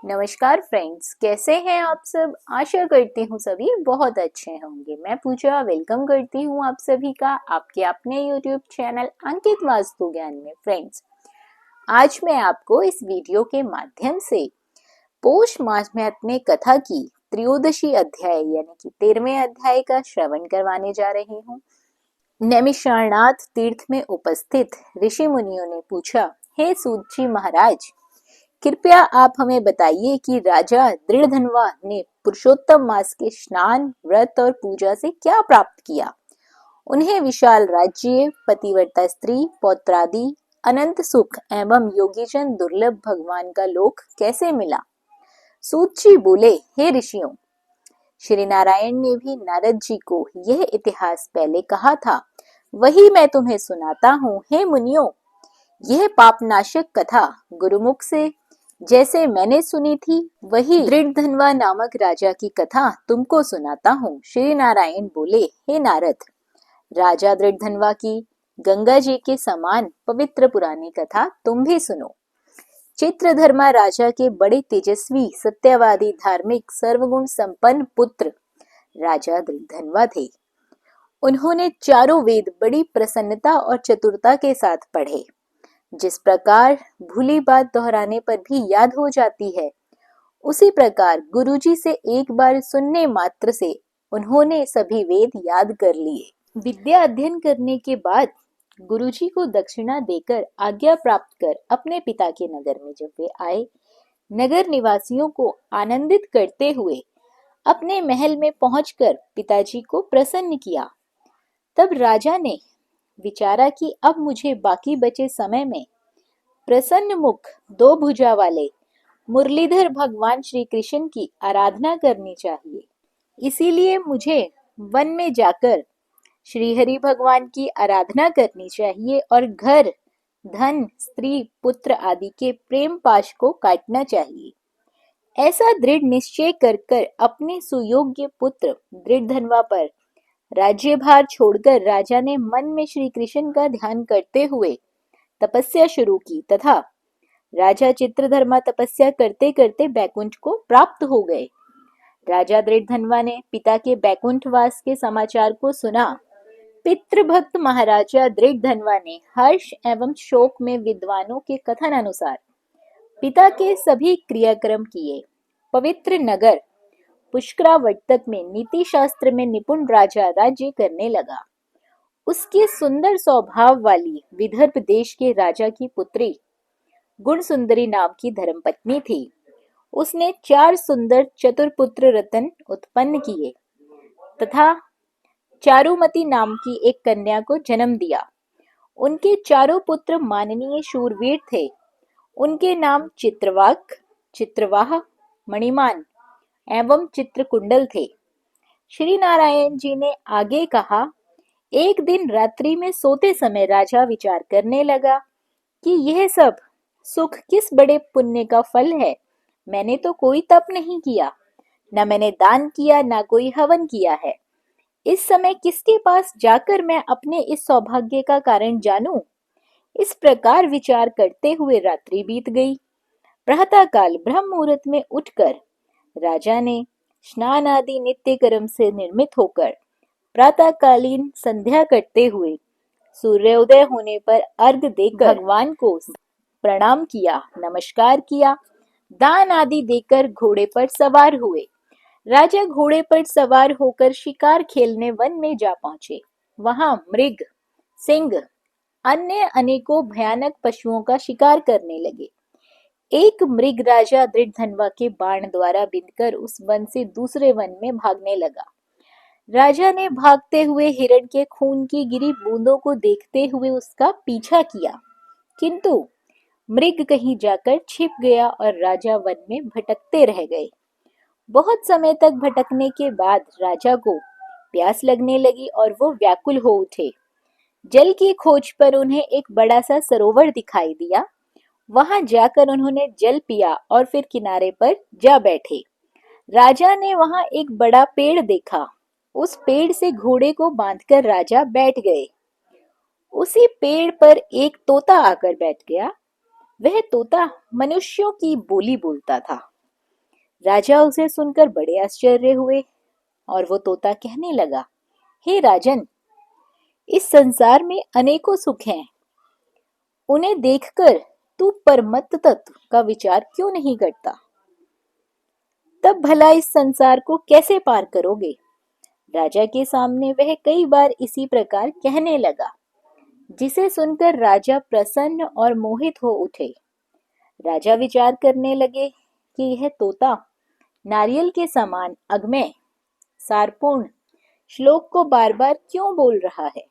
नमस्कार फ्रेंड्स, कैसे हैं आप सब। आशा करती हूँ सभी बहुत अच्छे होंगे। मैं पूजा वेलकम करती हूँ आप सभी का आपके अपने YouTube चैनल अंकित वास्तु ज्ञान में। फ्रेंड्स, आज मैं आपको इस वीडियो के माध्यम से पौष मास में कथा की त्रयोदशी अध्याय यानी कि 13वें अध्याय का श्रवण करवाने जा रही हूँ। नैमिषारणाथ तीर्थ में उपस्थित ऋषि मुनियों ने पूछा, हे सूत जी महाराज, कृपया आप हमें बताइए कि राजा दृढ़धनवा ने पुरुषोत्तम मास के स्नान, व्रत और पूजा से क्या प्राप्त किया। उन्हें विशाल राज्य, पतिव्रता स्त्री, पौत्रादि, अनंत सुख एवं योगीजन दुर्लभ भगवान का लोक कैसे मिला। सूत जी बोले, हे ऋषियों, श्री नारायण ने भी नारद जी को यह इतिहास पहले कहा था, वही मैं तुम्हें सुनाता हूँ। हे मुनियों, यह पापनाशक कथा गुरुमुख से जैसे मैंने सुनी थी, वही दृढ़धनवा नामक राजा की कथा तुमको सुनाता हूँ। श्री नारायण बोले, हे नारद, राजा दृढ़धनवा की गंगा जी के समान पवित्र पुरानी कथा तुम भी सुनो। चित्रधर्मा राजा के बड़े तेजस्वी, सत्यवादी, धार्मिक, सर्वगुण संपन्न पुत्र राजा दृढ़धनवा थे। उन्होंने चारों वेद बड़ी प्रसन्नता और चतुरता के साथ पढ़े। जिस प्रकार भूली बात दोहराने पर भी याद हो जाती है, उसी प्रकार गुरुजी से एक बार सुनने मात्र से उन्होंने सभी वेद याद कर लिए। विद्या अध्ययन करने के बाद गुरुजी को दक्षिणा देकर आज्ञा प्राप्त कर अपने पिता के नगर में जब वे आए, नगर निवासियों को आनंदित करते हुए अपने महल में पहुंचकर पिताजी को प्रसन्न किया। तब राजा ने विचारा कि अब मुझे बाकी बचे समय में प्रसन्न मुख, दो भुजा वाले मुरलीधर भगवान श्री कृष्ण की आराधना करनी चाहिए। इसीलिए मुझे वन में जाकर श्री हरि भगवान की आराधना करनी चाहिए और घर, धन, स्त्री, पुत्र आदि के प्रेम पाश को काटना चाहिए। ऐसा दृढ़ निश्चय कर कर अपने सुयोग्य पुत्र दृढ़धनवा पर राज्यभार छोड़कर राजा ने मन में श्री कृष्ण का ध्यान करते हुए तपस्या शुरू की तथा राजा चित्रधर्मा तपस्या करते करते बैकुंठ को प्राप्त हो गए। राजा दृढ़धनवा ने पिता के बैकुंठवास के समाचार को सुना। पितृभक्त महाराजा दृढ़धनवा ने हर्ष एवं शोक में विद्वानों के कथन अनुसार पिता के सभी क्रियाक्रम किए। पवित्र नगर पुष्करावर्तक में नीति शास्त्र में निपुण राजा राज्य करने लगा। उसके सुंदर स्वभाव वाली विदर्भ देश के राजा की पुत्री गुण सुंदरी नाम की धर्मपत्नी थी। उसने 4 सुंदर चतुरपुत्र रतन उत्पन्न किए तथा चारुमती नाम की एक कन्या को जन्म दिया। उनके चारों पुत्र माननीय शूरवीर थे। उनके नाम चित्रवाक, चित्रवाह, मणिमान एवं चित्रकुंडल थे। श्री नारायण जी ने आगे कहा, एक दिन रात्रि में सोते समय राजा विचार करने लगा कि यह सब सुख किस बड़े पुण्य का फल है। मैंने तो कोई तप नहीं किया, न मैंने दान किया, न कोई हवन किया है। इस समय किसके पास जाकर मैं अपने इस सौभाग्य का कारण जानूं। इस प्रकार विचार करते हुए रात्रि बीत गई। प्रातः काल ब्रह्म मुहूर्त में उठकर राजा ने स्नान आदि नित्य कर्म से निर्मित होकर प्रातःकालीन संध्या करते हुए सूर्योदय होने पर अर्घ देकर भगवान को प्रणाम किया, नमस्कार किया, दान आदि देकर घोड़े पर सवार हुए। राजा घोड़े पर सवार होकर शिकार खेलने वन में जा पहुंचे। वहां मृग, सिंह, अन्य अनेकों भयानक पशुओं का शिकार करने लगे। एक मृग राजा दृढ़धनवा के बाण द्वारा बिंधकर उस वन से दूसरे वन में भागने लगा। राजा ने भागते हुए हिरण के खून की गिरी बूंदों को देखते हुए उसका पीछा किया, किंतु मृग कहीं जाकर छिप गया और राजा वन में भटकते रह गए। बहुत समय तक भटकने के बाद राजा को प्यास लगने लगी और वो व्याकुल हो उठे। जल की खोज पर उन्हें एक बड़ा सा सरोवर दिखाई दिया। वहां जाकर उन्होंने जल पिया और फिर किनारे पर जा बैठे। राजा ने वहां एक बड़ा पेड़ देखा। उस पेड़ से घोड़े को बांधकर राजा बैठ गए। उसी पेड़ पर एक तोता आकर बैठ गया। वह तोता मनुष्यों की बोली बोलता था। राजा उसे सुनकर बड़े आश्चर्य हुए और वो तोता कहने लगा, हे राजन, इस संसार में अनेकों सुख हैं, उन्हें देखकर तू परमत्त तत्व का विचार क्यों नहीं करता? तब भला इस संसार को कैसे पार करोगे? राजा के सामने वह कई बार इसी प्रकार कहने लगा, जिसे सुनकर राजा प्रसन्न और मोहित हो उठे। राजा विचार करने लगे कि यह तोता नारियल के समान अगम्य सारपूर्ण श्लोक को बार बार क्यों बोल रहा है।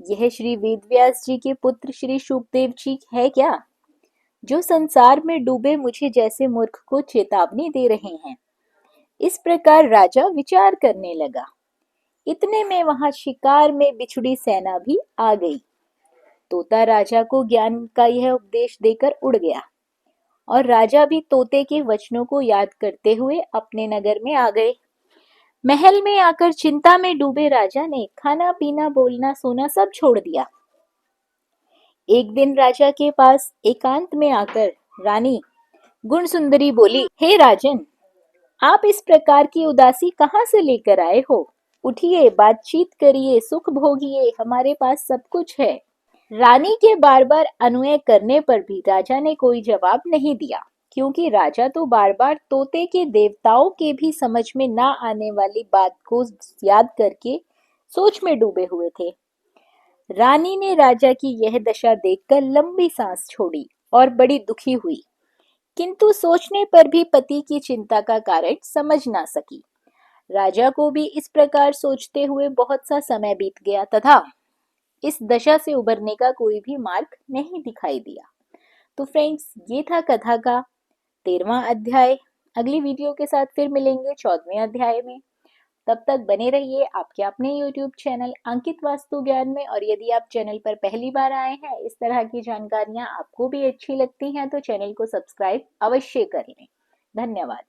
यह श्री वेदव्यास जी के पुत्र श्री शुकदेव जी है क्या, जो संसार में डूबे मुझे जैसे मूर्ख को चेतावनी दे रहे हैं। इस प्रकार राजा विचार करने लगा। इतने में वहां शिकार में बिछुड़ी सेना भी आ गई। तोता राजा को ज्ञान का यह उपदेश देकर उड़ गया और राजा भी तोते के वचनों को याद करते हुए अपने नगर में आ गए। महल में आकर चिंता में डूबे राजा ने खाना पीना बोलना सोना सब छोड़ दिया। एक दिन राजा के पास एकांत में आकर रानी गुण सुंदरी बोली, हे राजन, आप इस प्रकार की उदासी कहाँ से लेकर आए हो? उठिए, बातचीत करिए, सुख भोगिए, हमारे पास सब कुछ है। रानी के बार बार अनुनय करने पर भी राजा ने कोई जवाब नहीं दिया, क्योंकि राजा तो बार बार तोते के देवताओं के भी समझ में ना आने वाली बात को याद करके सोच में डूबे हुए थे। रानी ने राजा की यह दशा देखकर लंबी सांस छोड़ी और बड़ी दुखी हुई, किंतु सोचने पर भी पति की चिंता का कारण समझ ना सकी। राजा को भी इस प्रकार सोचते हुए बहुत सा समय बीत गया तथा इस दशा से उबरने का कोई भी मार्ग नहीं दिखाई दिया। तो फ्रेंड्स, ये था कथा का 13वां अध्याय। अगली वीडियो के साथ फिर मिलेंगे 14वें अध्याय में। तब तक बने रहिए आपके अपने YouTube चैनल अंकित वास्तु ज्ञान में। और यदि आप चैनल पर पहली बार आए हैं, इस तरह की जानकारियां आपको भी अच्छी लगती हैं, तो चैनल को सब्सक्राइब अवश्य कर लें। धन्यवाद।